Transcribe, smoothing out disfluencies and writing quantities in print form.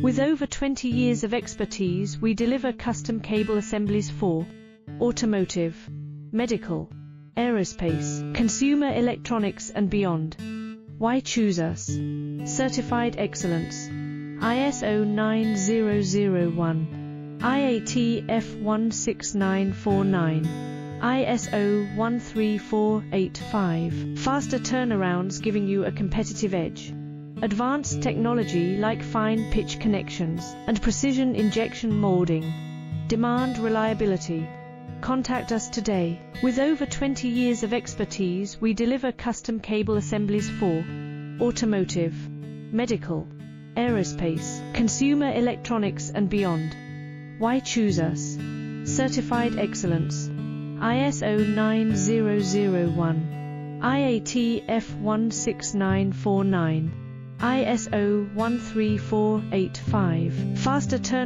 With over 20 years of expertise, we deliver custom cable assemblies for automotive, medical, aerospace, consumer electronics and beyond. Why choose us? Certified excellence. ISO 9001, IATF 16949, ISO 13485. Faster turnarounds giving you a competitive edge. Advanced technology like fine pitch connections and precision injection molding. Demand reliability. Contact us today. With over 20 years of expertise, we deliver custom cable assemblies for automotive, medical, aerospace, consumer electronics and beyond. Why choose us? Certified excellence. ISO 9001, IATF 16949, ISO 13485. Faster turn